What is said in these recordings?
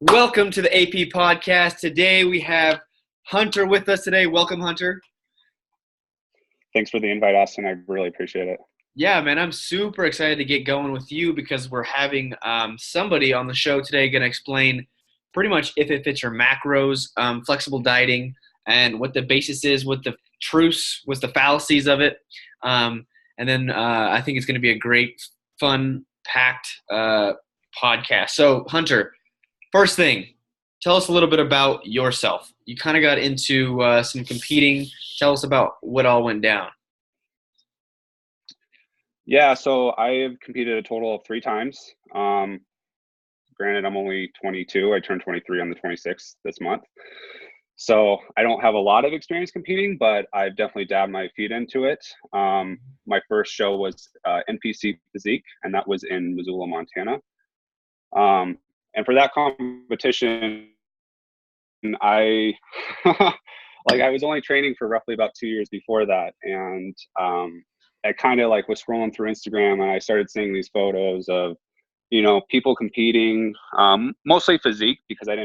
Welcome to the AP podcast. Today we have Hunter with us today. Welcome, Hunter. Thanks for the invite, Austin. I really appreciate it. Yeah, man, I'm super excited to get going with you because we're having somebody on the show today going to explain pretty much if it fits your macros, flexible dieting, and what the basis is, what the truths, what's the fallacies of it. And then I think it's going to be a great, fun, packed podcast. So, Hunter, first thing, tell us a little bit about yourself. You kind of got into some competing. Tell us about what all went down. Yeah, so I've competed a total of 3 times. Granted, I'm only 22. I turned 23 on the 26th this month. So I don't have a lot of experience competing, but I've definitely dabbed my feet into it. My first show was NPC Physique, and that was in Missoula, Montana. And for that competition, I I was only training for roughly about 2 years before that, and I kind of was scrolling through Instagram, and I started seeing these photos of people competing, mostly physique, because I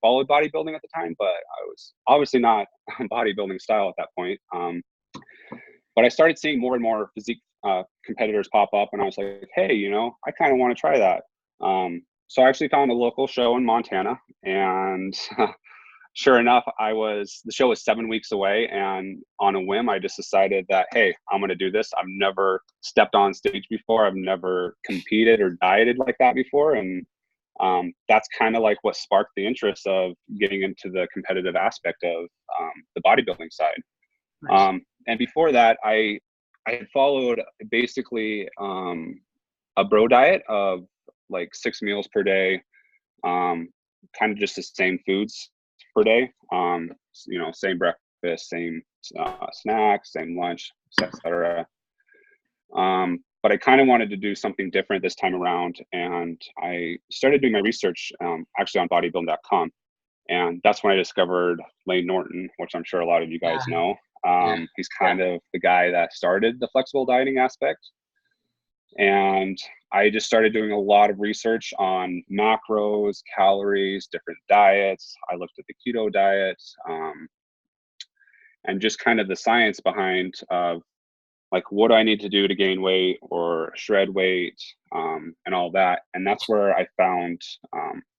followed bodybuilding at the time, but I was obviously not bodybuilding style at that point. But I started seeing more and more physique competitors pop up, and I was like, hey, I kind of want to try that. So I actually found a local show in Montana, and sure enough, the show was 7 weeks away, and on a whim, I just decided that, hey, I'm going to do this. I've never stepped on stage before. I've never competed or dieted like that before. And that's kind of what sparked the interest of getting into the competitive aspect of the bodybuilding side. Nice. And before that, I had followed basically a bro diet of 6 meals per day, kind of just the same foods per day, same breakfast, same snacks, same lunch, etc. But I kind of wanted to do something different this time around, and I started doing my research actually on bodybuilding.com, and that's when I discovered Lane Norton, which I'm sure a lot of you guys know. He's kind of the guy that started the flexible dieting aspect. And I just started doing a lot of research on macros, calories, different diets. I looked at the keto diet, and just kind of the science behind what do I need to do to gain weight or shred weight, and all that. And that's where I found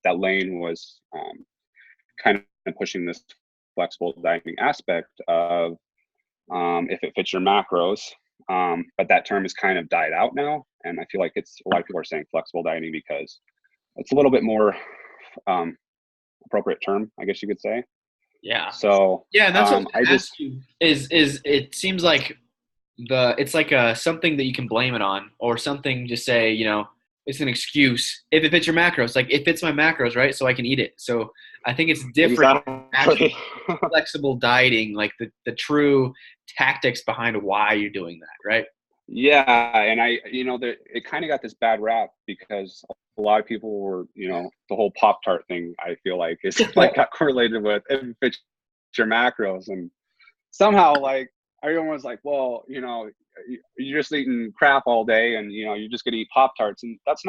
that Lane was kind of pushing this flexible dieting aspect of if it fits your macros. But that term is kind of died out now, and I feel like a lot of people are saying flexible dieting because it's a little bit more appropriate term, I guess you could say. Yeah. So yeah, that's what I ask you. Is it seems like it's like something that you can blame it on, or something just say it's an excuse if it fits your macros. Like, it fits my macros, right? So I can eat it. So I think it's different. Exactly. Flexible dieting, like the true tactics behind why you're doing that, right? Yeah, and it kind of got this bad rap because a lot of people were, the whole Pop-Tart thing, I feel like is got correlated with if it fits your macros, and somehow everyone was like, well, you're just eating crap all day, and you're just gonna eat Pop-Tarts, and that's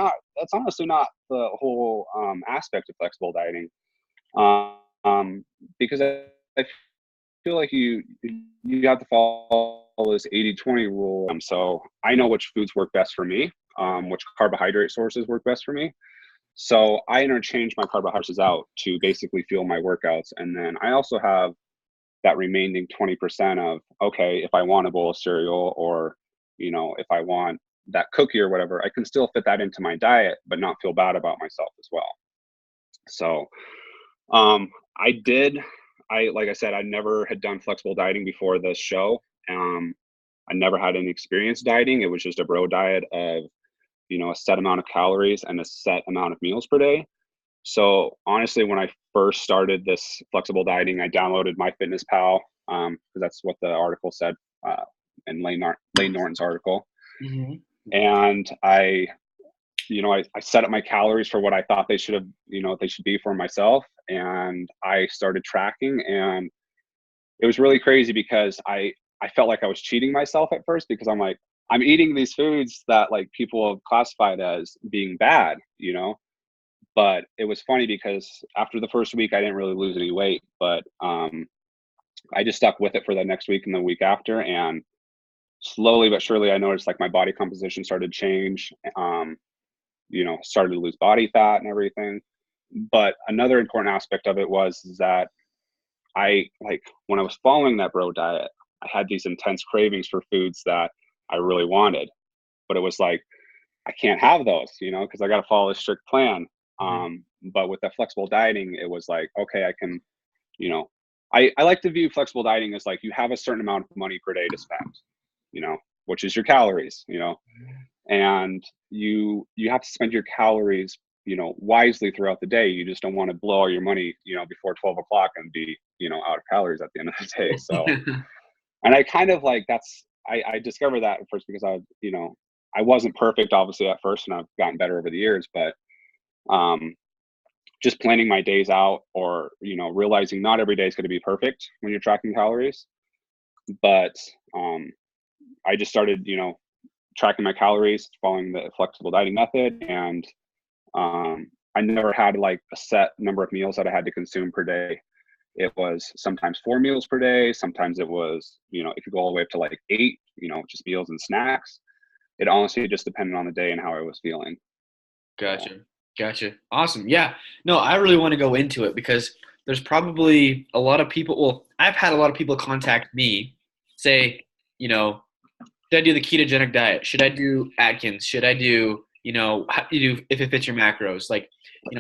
honestly not the whole aspect of flexible dieting, because I feel like you have to follow this 80-20 rule. So I know which foods work best for me, which carbohydrate sources work best for me. So I interchange my carbohydrates out to basically fuel my workouts. And then I also have that remaining 20% of, okay, if I want a bowl of cereal, or, if I want that cookie or whatever, I can still fit that into my diet, but not feel bad about myself as well. So like I said, I never had done flexible dieting before this show. I never had any experience dieting. It was just a bro diet of, a set amount of calories and a set amount of meals per day. So honestly, when I first started this flexible dieting, I downloaded MyFitnessPal, because that's what the article said, in Lane Norton's article. Mm-hmm. And I set up my calories for what I thought they should be for myself. And I started tracking, and it was really crazy because I felt like I was cheating myself at first, because I'm eating these foods that people have classified as being bad, But it was funny because after the first week, I didn't really lose any weight, but I just stuck with it for the next week and the week after. And slowly but surely, I noticed like my body composition started to change, started to lose body fat and everything. But another important aspect of it was that when I was following that bro diet, I had these intense cravings for foods that I really wanted, but it was like, I can't have those, because I got to follow a strict plan. But with the flexible dieting, it was like, okay, I can, I like to view flexible dieting as like, you have a certain amount of money per day to spend, which is your calories, and you have to spend your calories, wisely throughout the day. You just don't want to blow all your money, before 12 o'clock and be, out of calories at the end of the day. So, and I kind of like, I discovered that at first because I wasn't perfect obviously at first, and I've gotten better over the years, but just planning my days out, or realizing not every day is going to be perfect when you're tracking calories. But I just started tracking my calories, following the flexible dieting method, and I never had like a set number of meals that I had to consume per day. It was sometimes 4 meals per day, sometimes it was it could go all the way up to like 8, just meals and snacks. It honestly just depended on the day and how I was feeling. Gotcha. Awesome. Yeah. No, I really want to go into it because there's probably a lot of people. Well, I've had a lot of people contact me, say, should I do the ketogenic diet? Should I do Atkins? Should I do, how do you do if it fits your macros? Like,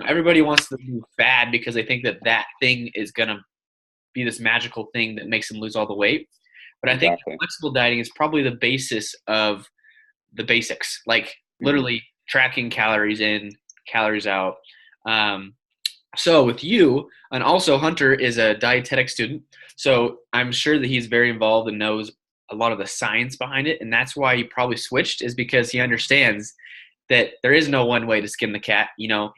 everybody wants to do fad because they think that thing is going to be this magical thing that makes them lose all the weight. But I think flexible dieting is probably the basis of the basics, like literally tracking calories in, calories out. So with you, and also Hunter is a dietetic student, so I'm sure that he's very involved and knows a lot of the science behind it, and that's why he probably switched, is because he understands that there is no one way to skin the cat.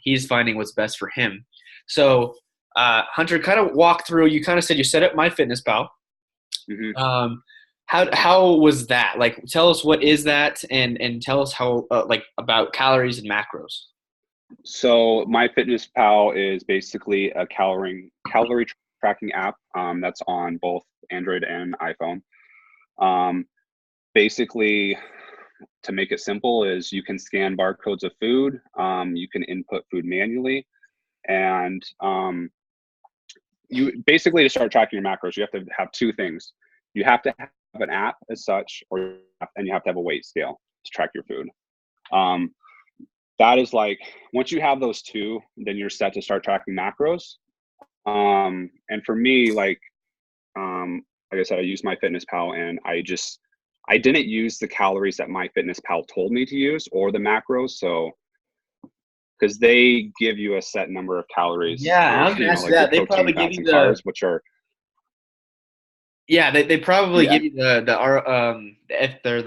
He's finding what's best for him. So Hunter, kind of walk through. You kind of said you set up MyFitnessPal. How was that? Like, tell us what is that, and tell us how about calories and macros. So MyFitnessPal is basically a calorie tracking app that's on both Android and iPhone. Basically, to make it simple, is you can scan barcodes of food, you can input food manually, and you basically, to start tracking your macros, you have to have two things. You have to have an app as such, and you have to have a weight scale to track your food. That is like, once you have those two, then you're set to start tracking macros. And for me, like I said, I use MyFitnessPal, and I didn't use the calories that MyFitnessPal told me to use, or the macros. So, because they give you a set number of calories. Yeah, I was gonna ask that. They probably give you the carbs, which are. Yeah, they probably give you if they're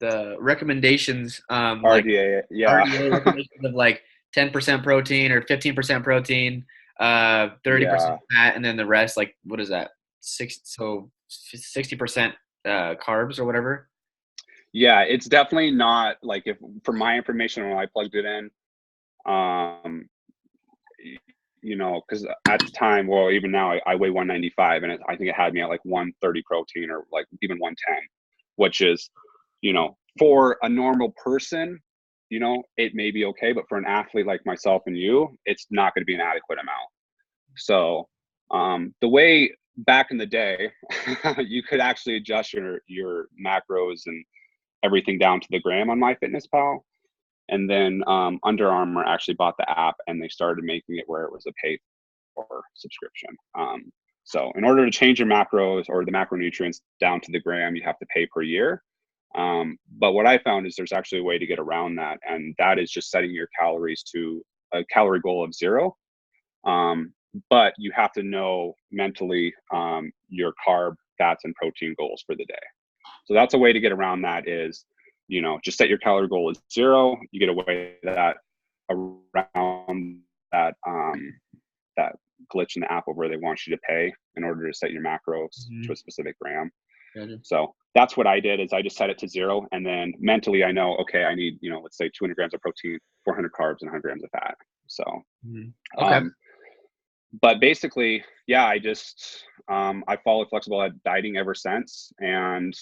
the recommendations, RDA, RDA recommendations of like 10% protein or 15% protein, 30% fat, and then the rest, like, what is that? 60% carbs or whatever. Yeah, it's definitely not like, if for my information when I plugged it in, because at the time, well, even now I weigh 195, and I think it had me at like 130 protein, or like even 110, which is, for a normal person, it may be okay, but for an athlete like myself and you, it's not going to be an adequate amount. So the way back in the day, you could actually adjust your macros and everything down to the gram on MyFitnessPal. And then Under Armour actually bought the app, and they started making it where it was a pay for subscription. So in order to change your macros or the macronutrients down to the gram, you have to pay per year. But what I found is there's actually a way to get around that, and that is just setting your calories to a calorie goal of 0. But you have to know mentally your carb, fats, and protein goals for the day. So that's a way to get around that, is just set your calorie goal as 0. You get away that around that that glitch in the app of where they want you to pay in order to set your macros to a specific gram. So that's what I did, is I just set it to 0, and then mentally I know, okay, I need let's say 200 grams of protein, 400 carbs, and 100 grams of fat. So, Mhm. Okay. um, but basically, yeah, I followed flexible dieting ever since. And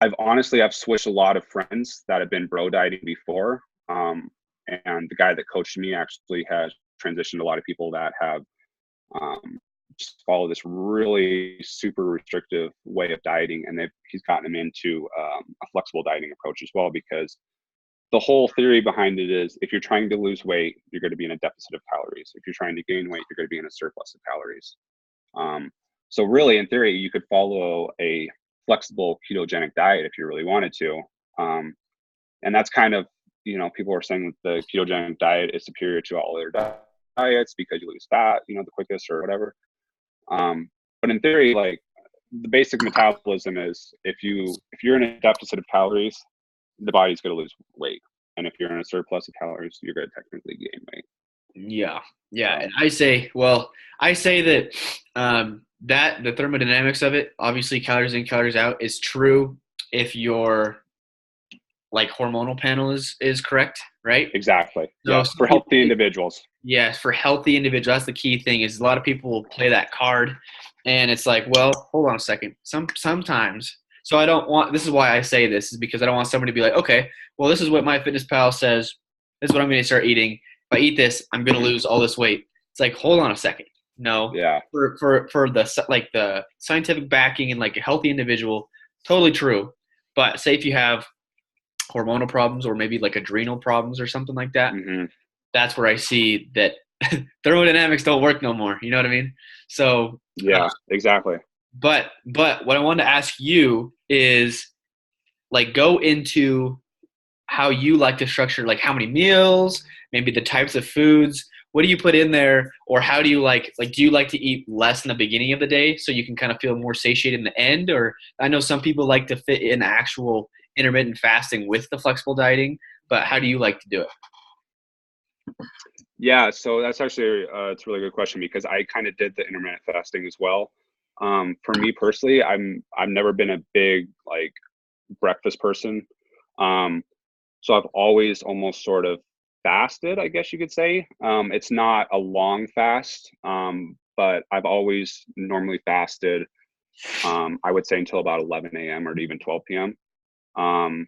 I've switched a lot of friends that have been bro dieting before. Um, and the guy that coached me actually has transitioned a lot of people that have um, just follow this really super restrictive way of dieting, and he's gotten them into a flexible dieting approach as well, because the whole theory behind it is if you're trying to lose weight, you're going to be in a deficit of calories. If you're trying to gain weight, you're going to be in a surplus of calories. Um, so really, in theory, you could follow a flexible ketogenic diet if you really wanted to. Um, and that's kind of, people are saying that the ketogenic diet is superior to all other diets because you lose fat, the quickest or whatever. But in theory, like, the basic metabolism is if you're in a deficit of calories, the body's going to lose weight, and if you're in a surplus of calories, you're going to technically gain weight. Yeah, yeah, So and I say that that the thermodynamics of it, obviously calories in, calories out, is true if your like hormonal panel is correct, right? exactly, So yes, some for people, healthy individuals. yes, for healthy individuals, that's the key thing. Is a lot of people will play that card, and it's like, well, hold on a second. Sometimes, so I don't want. This is why I say this is because I don't want somebody to be like, okay, well, this is what MyFitnessPal says. This is what I'm going to start eating. If I eat this, I'm going to lose all this weight. It's like, hold on a second. No, Yeah, for the scientific backing and like a healthy individual, totally true. But say if you have hormonal problems or maybe like adrenal problems or something like that, hmm that's where I see that thermodynamics don't work no more. You know what I mean? So, yeah, exactly. but what I wanted to ask you is like go into how you like to structure, like how many meals, maybe the types of foods. What do you put in there, or how do you like? Do you like to eat less in the beginning of the day so you can kind of feel more satiated in the end? Or I know some people like to fit in actual intermittent fasting with the flexible dieting, but how do you like to do it? Yeah, so that's actually it's a really good question, because I kind of did the intermittent fasting as well. For me personally, I've never been a big like breakfast person. Um, so I've always almost sort of fasted, I guess you could say. It's not a long fast, but I've always normally fasted. I would say until about 11 a.m. or even 12 p.m. Um,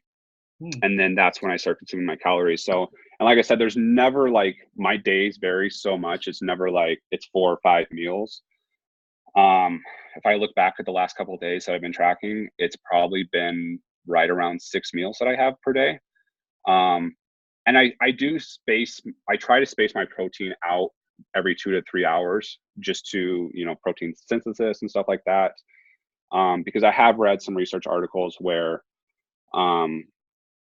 Hmm. and then that's when I start consuming my calories. So, and like I said, there's never like, my days vary so much. It's never like it's 4 or 5 meals. If I look back at the last couple of days that I've been tracking, it's probably been right around 6 meals that I have per day. Um, and I try to space my protein out every 2 to 3 hours, just to, protein synthesis and stuff like that. Because I have read some research articles where, um,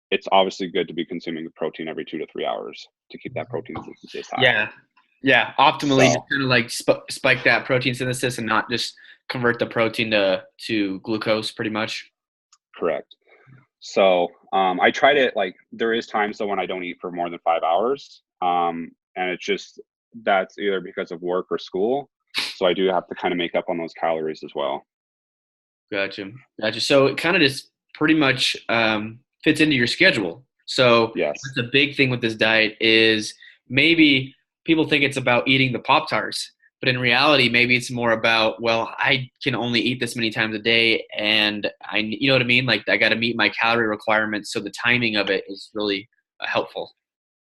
it's obviously good to be consuming the protein every 2 to 3 hours to keep that protein synthesis high. Yeah, yeah. Optimally, just So, kind of like spike that protein synthesis and not just convert the protein to glucose, pretty much. correct. So, I try to, like, there is times though when I don't eat for more than 5 hours. And it's just, that's either because of work or school. So I do have to kind of make up on those calories as well. Gotcha, gotcha. So it kind of just pretty much fits into your schedule. So Yes. that's a big thing with this diet is maybe people think it's about eating the Pop Tarts, but in reality, maybe it's more about, well, I can only eat this many times a day, and you know what I mean? Like I got to meet my calorie requirements, so the timing of it is really helpful.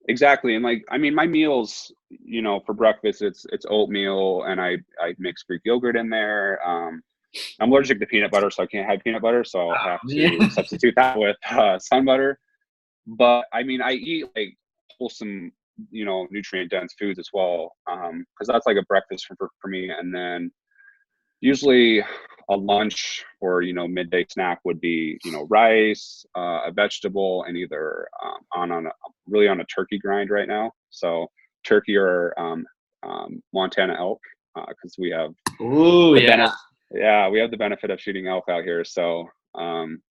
Exactly. And like, I mean, my meals, for breakfast, it's oatmeal, and I mix Greek yogurt in there. I'm allergic to peanut butter, so I can't have peanut butter. So I'll have to Yeah. substitute that with sun butter. But I mean, I eat like wholesome, nutrient dense foods as well, because that's like a breakfast for me. And then usually a lunch or midday snack would be rice, a vegetable, and either really on a turkey grind right now. So turkey or Montana elk, because we have Ooh, the yeah. benefit. Yeah, we have the benefit of shooting elk out here. So, and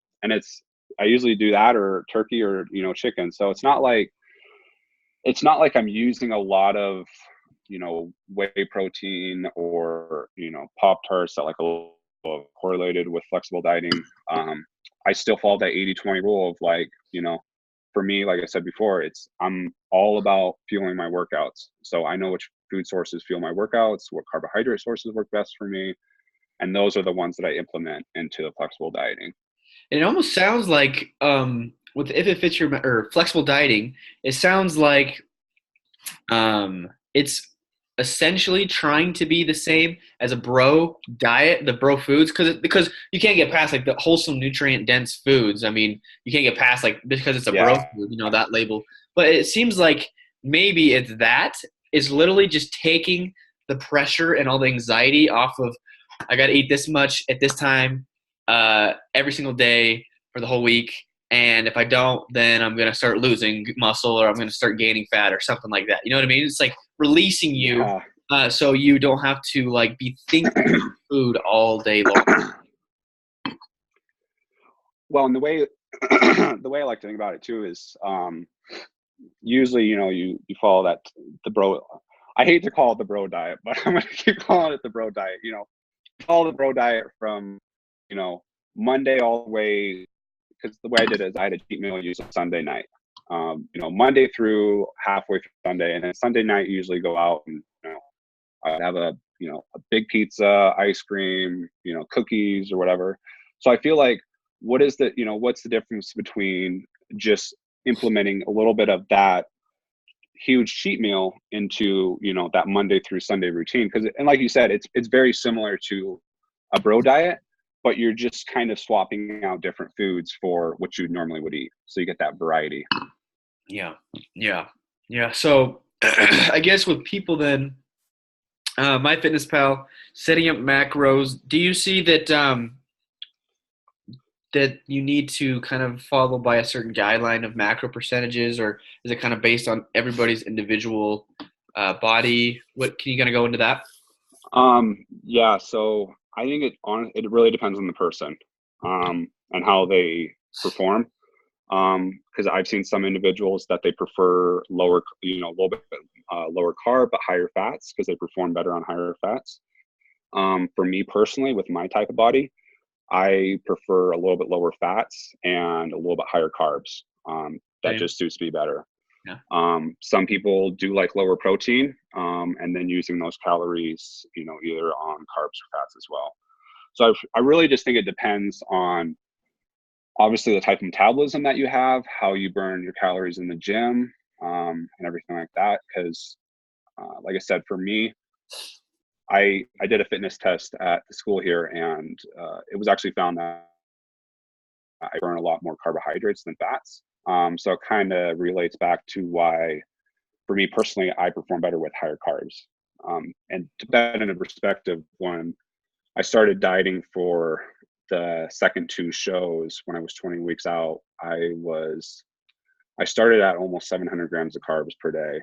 I usually do that or turkey or chicken. So it's not like I'm using a lot of whey protein or Pop Tarts that like a little correlated with flexible dieting. I still follow that 80-20 rule of like for me, like I said before, I'm all about fueling my workouts. So I know which food sources fuel my workouts, what carbohydrate sources work best for me, and those are the ones that I implement into the flexible dieting. It almost sounds like with if it fits your or flexible dieting, it sounds like it's essentially trying to be the same as a bro diet, the bro foods, because you can't get past like the wholesome nutrient dense foods. I mean, you can't get past like because it's a bro Yeah. food, that label. But it seems like maybe it's literally just taking the pressure and all the anxiety off of I got to eat this much at this time every single day for the whole week. And if I don't, then I'm going to start losing muscle or I'm going to start gaining fat or something like that. You know what I mean? It's like releasing you Yeah. so you don't have to like be thinking about food all day long. Well, and the way the way I like to think about it too is usually, you follow the bro. I hate to call it the bro diet, but I'm gonna keep calling it the bro diet. Follow the bro diet from Monday all the way, because the way I did it is I had a cheat meal usually Sunday night. Monday through halfway through Sunday, and then Sunday night usually go out and I'd have a big pizza, ice cream, cookies or whatever. So I feel like what's the difference between just implementing a little bit of that huge cheat meal into that Monday through Sunday routine? Because, and like you said, it's very similar to a bro diet, but you're just kind of swapping out different foods for what you normally would eat, so you get that variety. Yeah. So I guess with people then, MyFitnessPal, setting up macros. Do you see that that you need to kind of follow by a certain guideline of macro percentages, or is it kind of based on everybody's individual body? What can you kind of go into that? Yeah, so I think it really depends on the person, and how they perform. Because I've seen some individuals that they prefer lower, a little bit lower carb but higher fats because they perform better on higher fats. For me personally, with my type of body, I prefer a little bit lower fats and a little bit higher carbs. That Same. just suits me better. Yeah. Some people do like lower protein, and then using those calories, either on carbs or fats as well. So I really just think it depends on obviously the type of metabolism that you have, how you burn your calories in the gym, and everything like that. Because, like I said, for me, I did a fitness test at the school here, and it was actually found that I burn a lot more carbohydrates than fats. So it kind of relates back to why, for me personally, I perform better with higher carbs. And to put that into perspective, when I started dieting for the second two shows when I was 20 weeks out, I started at almost 700 grams of carbs per day.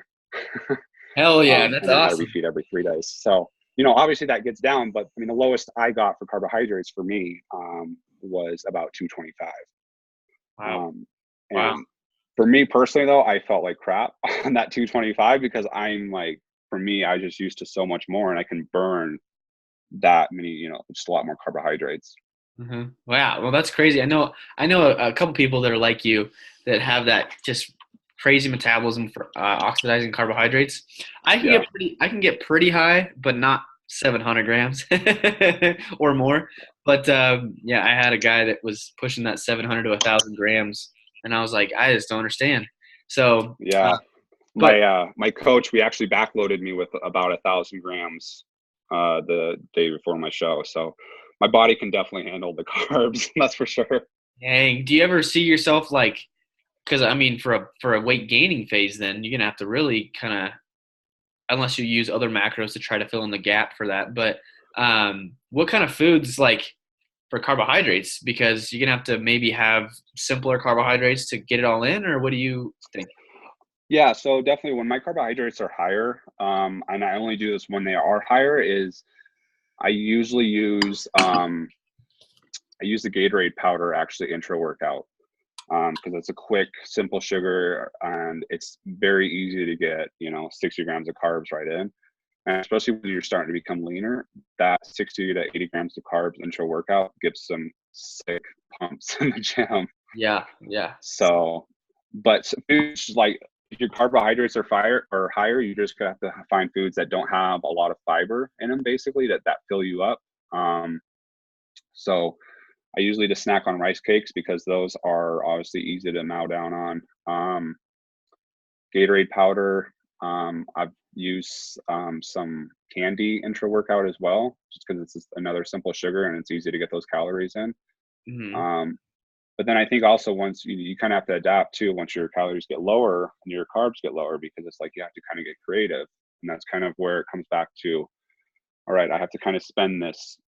Hell yeah, that's And then had to awesome. refeed every 3 days. So, obviously that gets down, but I mean, the lowest I got for carbohydrates for me was about 225. Wow. Um, Wow. and for me personally, though, I felt like crap on that 225 because for me, I just used to so much more, and I can burn that many, just a lot more carbohydrates. Wow. Well, that's crazy. I know a couple people that are like you that have that just crazy metabolism for oxidizing carbohydrates. Yeah. I can get pretty high, but not 700 grams or more. But yeah, I had a guy that was pushing that 700 to 1,000 grams, and I was like, I just don't understand. So, Yeah. but My coach, we actually backloaded me with about 1,000 grams the day before my show. So my body can definitely handle the carbs. That's for sure. dang, do you ever see yourself like? Because I mean, for a weight gaining phase, then you're gonna have to really kind of, unless you use other macros to try to fill in the gap for that. But what kind of foods like for carbohydrates? Because you're gonna have to maybe have simpler carbohydrates to get it all in, or what do you think? Yeah, so definitely when my carbohydrates are higher, and I only do this when they are higher, is I usually use the Gatorade powder actually intra workout, because it's a quick, simple sugar, and it's very easy to get 60 grams of carbs right in. And especially when you're starting to become leaner, that 60 to 80 grams of carbs intra workout gives some sick pumps in the gym. Yeah, yeah. So but foods like if your carbohydrates are higher, you just have to find foods that don't have a lot of fiber in them, basically that fill you up. So I usually just snack on rice cakes because those are obviously easy to mow down on. Gatorade powder. I've used some candy intra workout as well, just because it's just another simple sugar and it's easy to get those calories in. Hmm. But then I think also once you kind of have to adapt too, once your calories get lower and your carbs get lower, because it's like you have to kind of get creative. And that's kind of where it comes back to, all right, I have to kind of spend this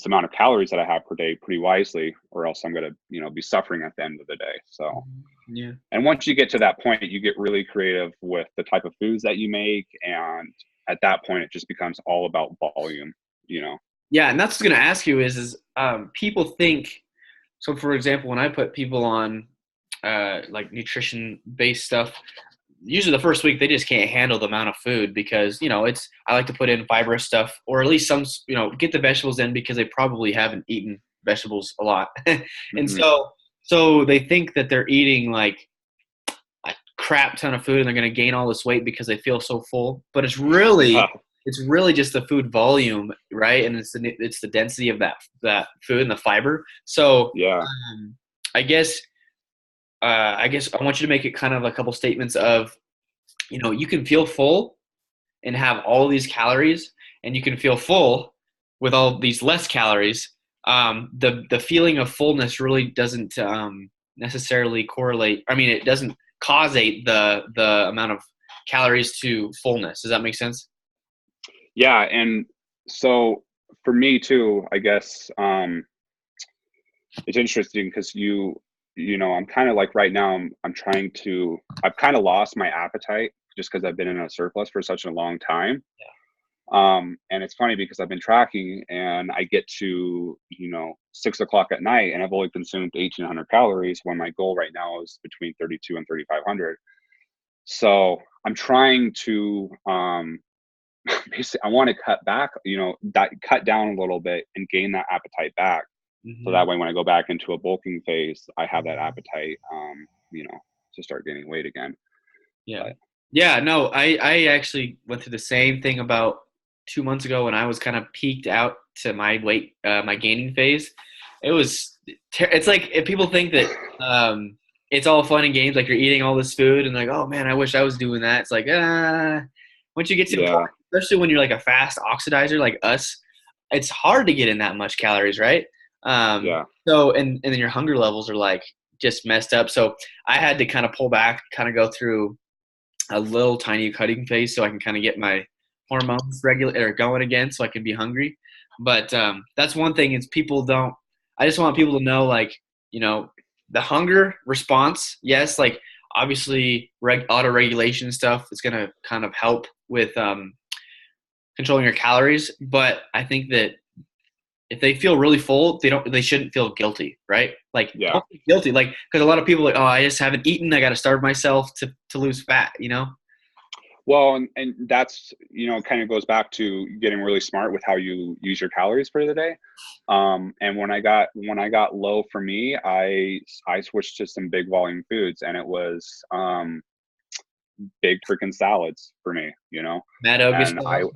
amount of calories that I have per day pretty wisely, or else I'm going to, be suffering at the end of the day. So, Yeah. and once you get to that point, you get really creative with the type of foods that you make. And at that point, it just becomes all about volume. Yeah, and that's what I was gonna ask you is people think so. For example, when I put people on like nutrition based stuff, usually the first week they just can't handle the amount of food because it's I like to put in fibrous stuff or at least some get the vegetables in because they probably haven't eaten vegetables a lot, and Hmm. so they think that they're eating like a crap ton of food and they're going to gain all this weight because they feel so full, but Yeah. it's really just the food volume, right? And it's the density of that food and the fiber. So Yeah. um, I guess I want you to make it kind of a couple statements of you can feel full and have all these calories, and you can feel full with all these less calories. The feeling of fullness really doesn't necessarily correlate. I mean, it doesn't causate the amount of calories to fullness. Does that make sense? Yeah. And so for me too, I guess, it's interesting because I'm kind of like right now I've kind of lost my appetite just because I've been in a surplus for such a long time. And it's funny because I've been tracking and I get to 6 o'clock at night and I've only consumed 1,800 calories when my goal right now is between 32 and 3,500. So I'm trying to basically I want to cut back, cut down a little bit and gain that appetite back. So Hmm. that way, when I go back into a bulking phase, I have that appetite, you know, to start gaining weight again. Yeah. But Yeah. No, I actually went through the same thing about 2 months ago when I was kind of peaked out to my weight, my gaining phase. It was, it's like if people think that it's all fun and games, like you're eating all this food and like, oh man, I wish I was doing that. It's like, once you get to the point, yeah, especially when you're like a fast oxidizer like us, it's hard to get in that much calories, right? yeah, So, and then your hunger levels are like just messed up. So I had to kind of pull back, kind of go through a little tiny cutting phase so I can kind of get my hormones regular or going again so I can be hungry. But that's one thing is people don't. I just want people to know, like the hunger response. Yes, like obviously auto regulation stuff is going to kind of help with controlling your calories. But I think that if they feel really full, they shouldn't feel guilty, right? Like yeah. don't feel guilty, like because a lot of people are like, oh, I just haven't eaten, I got to starve myself to lose fat. Well, and that's kind of goes back to getting really smart with how you use your calories for the day. And when I got low for me, I switched to some big volume foods, and it was big freaking salads for me. Matt August And style.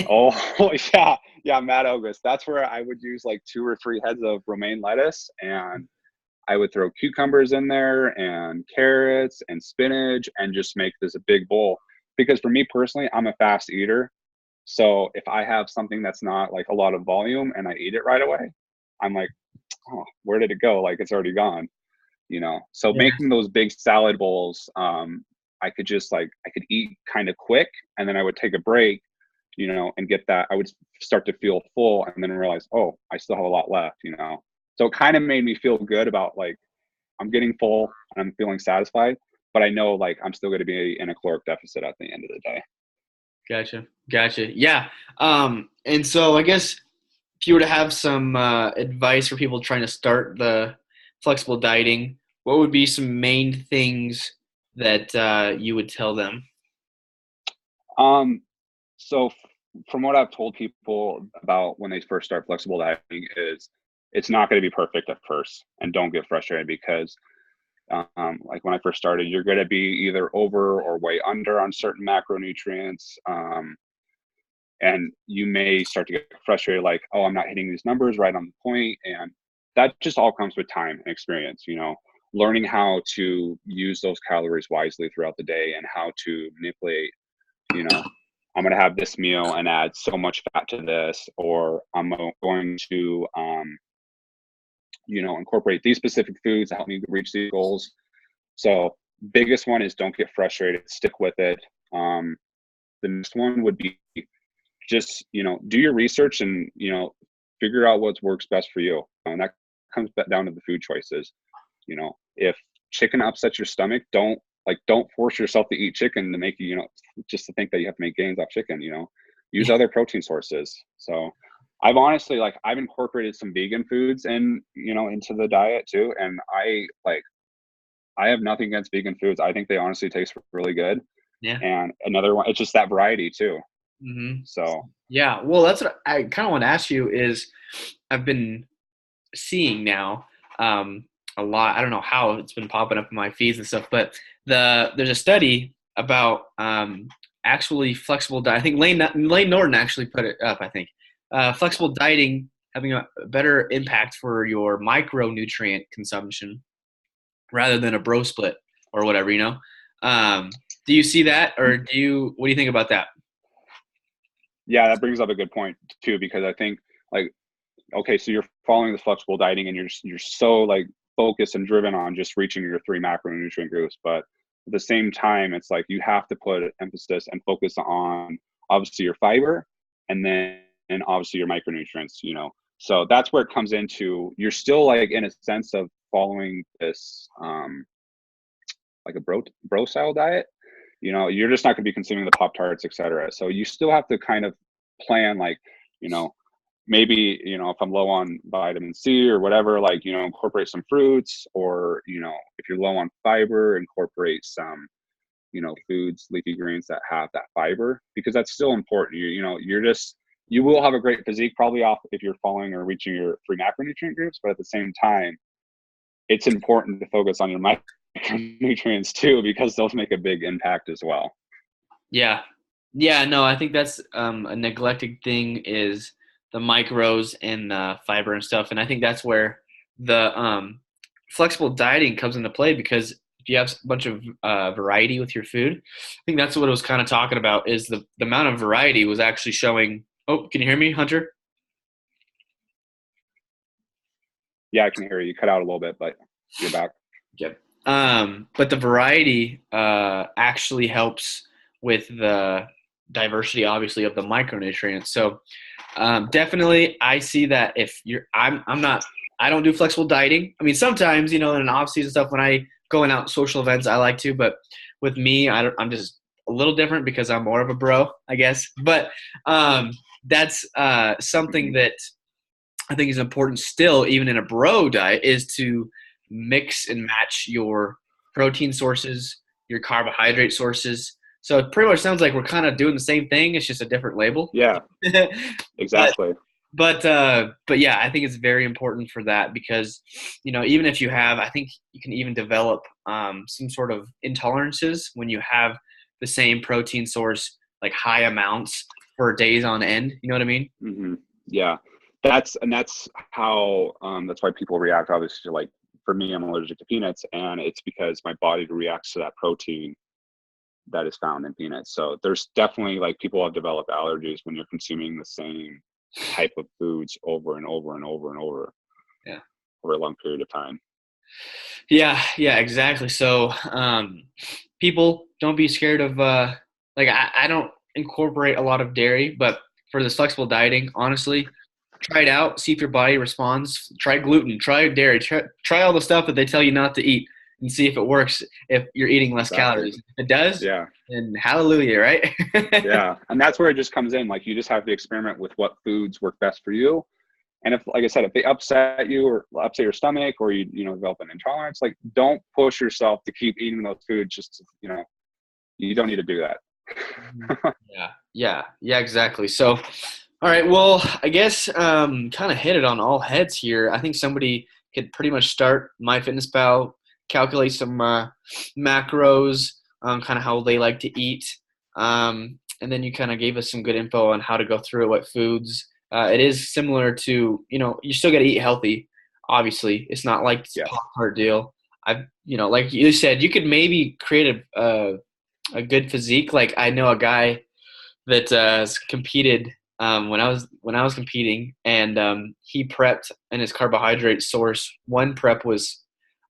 oh yeah, yeah, Matt August. That's where I would use like 2 or 3 heads of romaine lettuce, and I would throw cucumbers in there and carrots and spinach and just make this a big bowl. Because for me personally, I'm a fast eater. So if I have something that's not like a lot of volume and I eat it right away, I'm like, oh, where did it go? Like it's already gone. So Yeah. making those big salad bowls, I could eat kind of quick and then I would take a break, and get that. I would start to feel full and then realize, oh, I still have a lot left. So it kind of made me feel good about like I'm getting full and I'm feeling satisfied, but I know like I'm still going to be in a caloric deficit at the end of the day. Gotcha. Yeah. And so I guess if you were to have some advice for people trying to start the flexible dieting, what would be some main things that you would tell them? Um, so from what I've told people about when they first start flexible dieting is it's not going to be perfect at first, and don't get frustrated because Like when I first started, you're going to be either over or way under on certain macronutrients. And you may start to get frustrated, like, oh, I'm not hitting these numbers right on the point. And that just all comes with time and experience, learning how to use those calories wisely throughout the day and how to manipulate, I'm going to have this meal and add so much fat to this, or I'm going to, incorporate these specific foods to help me reach these goals. So biggest one is don't get frustrated, stick with it. The next one would be just, do your research and, figure out what works best for you. And that comes back down to the food choices. If chicken upsets your stomach, don't force yourself to eat chicken to make you, just to think that you have to make gains off chicken, use other protein sources. So I've honestly, I've incorporated some vegan foods into the diet too. And I have nothing against vegan foods. I think they honestly taste really good. Yeah. And another one, it's just that variety too. Mm-hmm. So yeah, well, that's what I kind of want to ask you is I've been seeing now a lot. I don't know how it's been popping up in my feeds and stuff, but there's a study about actually flexible diet. I think Lane Norton actually put it up. I think flexible dieting having a better impact for your micronutrient consumption rather than a bro split or whatever. Do you see that, or what do you think about that? Yeah, that brings up a good point too, because I think okay, so you're following the flexible dieting and you're so focused and driven on just reaching your 3 macronutrient groups, but at the same time, it's you have to put emphasis and focus on obviously your fiber and obviously your micronutrients, So that's where it comes into, you're still in a sense of following this a bro style diet. You're just not going to be consuming the Pop Tarts, etc. So you still have to kind of plan, maybe, if I'm low on vitamin C or whatever, incorporate some fruits, or, if you're low on fiber, incorporate some, foods, leafy greens that have that fiber, because that's still important. You will have a great physique probably off if you're following or reaching your 3 macronutrient groups, but at the same time, it's important to focus on your micronutrients too, because those make a big impact as well. Yeah. No, I think that's a neglected thing is the micros and the fiber and stuff. And I think that's where the flexible dieting comes into play, because if you have a bunch of variety with your food, I think that's what it was kind of talking about, is the amount of variety was actually showing. Oh, can you hear me, Hunter? Yeah, I can hear you. You cut out a little bit, but you're back. Yep. But the variety actually helps with the diversity, obviously, of the micronutrients. So definitely, I see that if I don't do flexible dieting. I mean, sometimes, in an off-season stuff, when I going out social events, I like to, but with me, I'm just a little different because I'm more of a bro, I guess. But that's something that I think is important still, even in a bro diet, is to mix and match your protein sources, your carbohydrate sources. So it pretty much sounds like we're kind of doing the same thing. It's just a different label. Yeah, exactly. But yeah, I think it's very important for that, because, even if you have, I think you can even develop some sort of intolerances when you have the same protein source, high amounts for days on end. You know what I mean? Mm-hmm. Yeah, that's how that's why people react. Obviously, for me, I'm allergic to peanuts, and it's because my body reacts to that protein that is found in peanuts. So there's definitely people have developed allergies when you're consuming the same type of foods over and over and over and over. Yeah. Over a long period of time. Yeah, exactly. So people, don't be scared of I don't incorporate a lot of dairy, but for this flexible dieting, honestly, try it out, see if your body responds. Try gluten, try dairy, try all the stuff that they tell you not to eat, and see if it works, if you're eating less calories. If it does, yeah, then hallelujah, right? Yeah, and that's where it just comes in. You just have to experiment with what foods work best for you. And if, like I said, if they upset you or upset your stomach, or you develop an intolerance, don't push yourself to keep eating those foods. Just you don't need to do that. Yeah, exactly. So, all right, well, I guess kind of hit it on all heads here. I think somebody could pretty much start MyFitnessPal, calculate some macros, kind of how they like to eat. And then you kind of gave us some good info on how to go through it, what foods. It is similar to, you still got to eat healthy. Obviously, it's not like this Yes. Pop-Tart deal. Like you said, you could maybe create a good physique. Like I know a guy that competed when I was competing, and he prepped, and his carbohydrate source. One prep was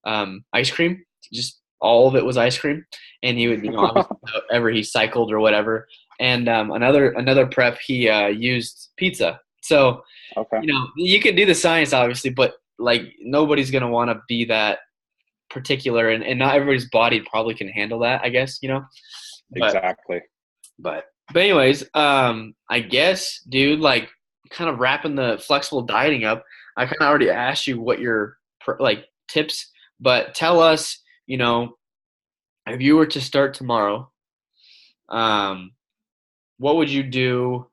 ice cream, just all of it was ice cream, and he would obviously whenever he cycled or whatever. And another prep he used pizza. So Okay. you can do the science obviously, but like nobody's gonna want to be that particular, and not everybody's body probably can handle that, I guess. But Exactly. but anyways, I guess, dude, like kind of wrapping the flexible dieting up. I kind of already asked you what your like tips, but tell us, if you were to start tomorrow, um, what would you do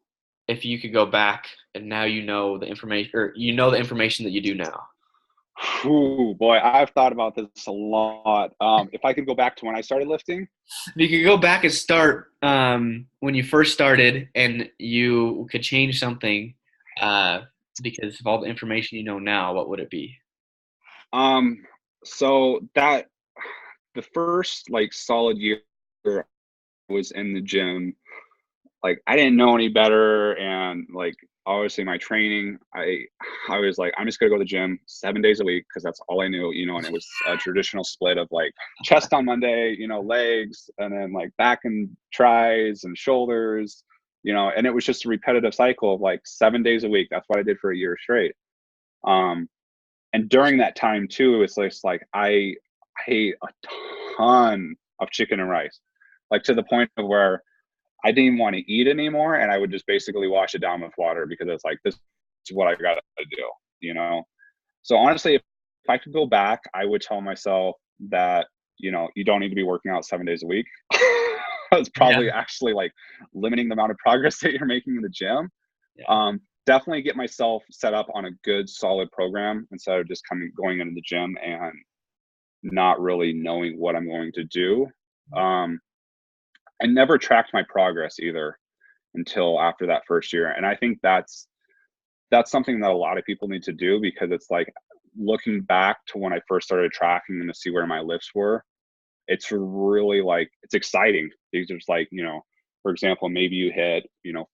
if you could go back and now the information, or the information that you do now? Ooh, boy, I've thought about this a lot. If I could go back to when I started lifting, If you could go back and start when you first started, and you could change something because of all the information you know now, what would it be? um, so that the first like solid year I was in the gym, like I didn't know any better, and like obviously my training, I was like, I'm just gonna go to the gym 7 days a week because that's all I knew, and it was a traditional split of like chest on Monday, legs, and then like back and tries and shoulders, and it was just a repetitive cycle of like 7 days a week. That's what I did for a year straight. Um, and during that time too, it's just like I ate a ton of chicken and rice, like to the point of where I didn't even want to eat anymore, and I would just basically wash it down with water because it's like, this is what I got to do. So honestly, if I could go back, I would tell myself that you don't need to be working out 7 days a week. It's Yeah, probably actually like limiting the amount of progress that you're making in the gym. yeah, Definitely get myself set up on a good solid program instead of just going into the gym and not really knowing what I'm going to do. I never tracked my progress either until after that first year, and I think that's something that a lot of people need to do, because it's like looking back to when I first started tracking and to see where my lifts were, it's really like, it's exciting. These are just like, for example, maybe you hit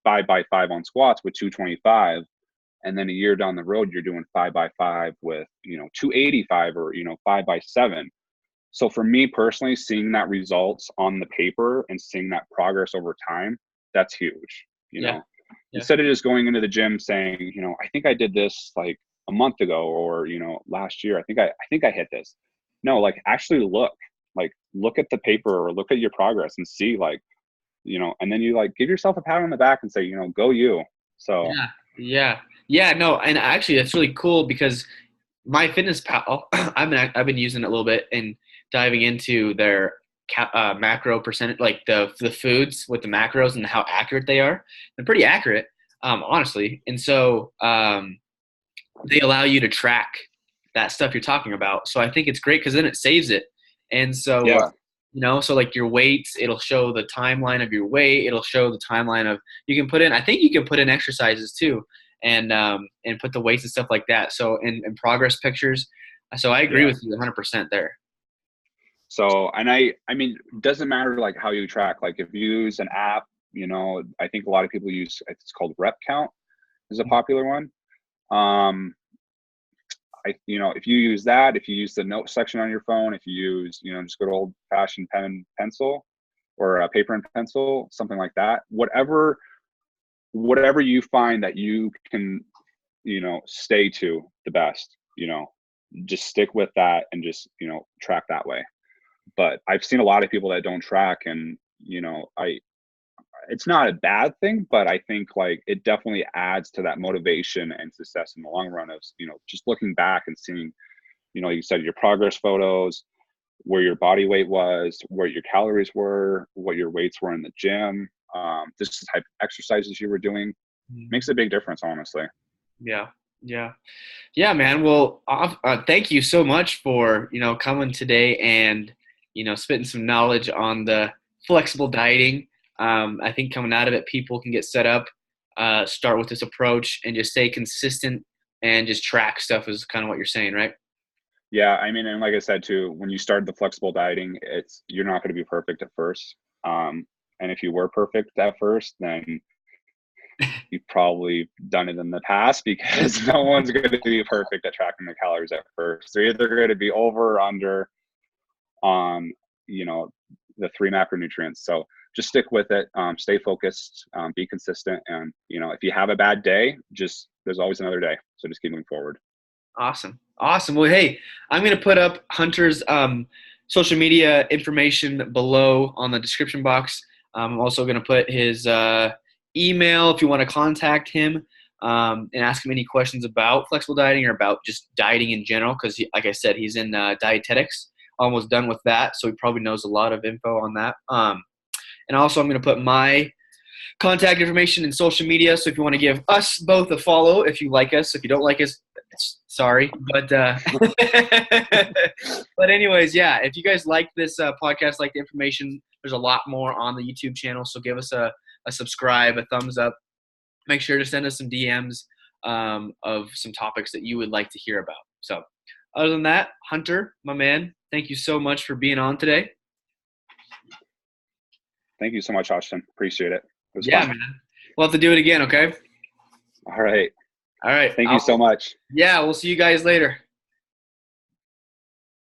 5x5 on squats with 225, and then a year down the road you're doing 5x5 with 285, or 5x7. So for me personally, seeing that results on the paper and seeing that progress over time, that's huge. yeah, yeah, Instead of just going into the gym saying, I think I did this like a month ago, or last year, I think I hit this. No, like actually look at the paper or look at your progress and see, like, and then you like give yourself a pat on the back and say, go you. So yeah, yeah, yeah. No, and actually, that's really cool because my fitness pal, I've been using it a little bit and diving into their macro percentage, like the foods with the macros and how accurate they are. They're pretty accurate, honestly. And so they allow you to track that stuff you're talking about. So I think it's great because then it saves it. And so yeah, so like your weights, it'll show the timeline of your weight. It'll show the timeline of, you can put in, I think you can put in exercises too, and put the weights and stuff like that. So in progress pictures. So I agree yeah. with you 100% there. So, and I mean, it doesn't matter like how you track. Like if you use an app, I think a lot of people use, it's called Rep Count is a popular one. Um, if you use that, if you use the note section on your phone, if you use, just good old fashioned pen and pencil, or paper and pencil, something like that, whatever you find that you can, stay to the best, just stick with that and just, track that way. But I've seen a lot of people that don't track, and, it's not a bad thing, but I think like it definitely adds to that motivation and success in the long run of, just looking back and seeing, you said your progress photos, where your body weight was, where your calories were, what your weights were in the gym, this type of exercises you were doing, Mhm. makes a big difference, honestly. Yeah. Yeah. Yeah, man. Well, thank you so much for, coming today and, spitting some knowledge on the flexible dieting. I think coming out of it, people can get set up, start with this approach and just stay consistent and just track stuff is kind of what you're saying, right? Yeah, I mean, and like I said too, when you start the flexible dieting, you're not going to be perfect at first. And if you were perfect at first, then you've probably done it in the past, because no one's going to be perfect at tracking the calories at first. They're either going to be over or under on, the 3 macronutrients. So just stick with it, stay focused, be consistent. And, if you have a bad day, there's always another day. So just keep moving forward. Awesome. Awesome. Well, hey, I'm going to put up Hunter's social media information below on the description box. I'm also going to put his email if you want to contact him and ask him any questions about flexible dieting or about just dieting in general, because, like I said, he's in dietetics, almost done with that, so he probably knows a lot of info on that. And also I'm going to put my contact information in social media, so if you want to give us both a follow, if you like us. If you don't like us, sorry, but but anyways, yeah, if you guys like this podcast, like the information, there's a lot more on the YouTube channel, so give us a subscribe, a thumbs up. Make sure to send us some DMs of some topics that you would like to hear about. So other than that, Hunter, my man, thank you so much for being on today. Thank you so much, Austin. Appreciate it. It was Yeah, fun. man. We'll have to do it again, okay? All right. All right. Thank you so much. Yeah, we'll see you guys later.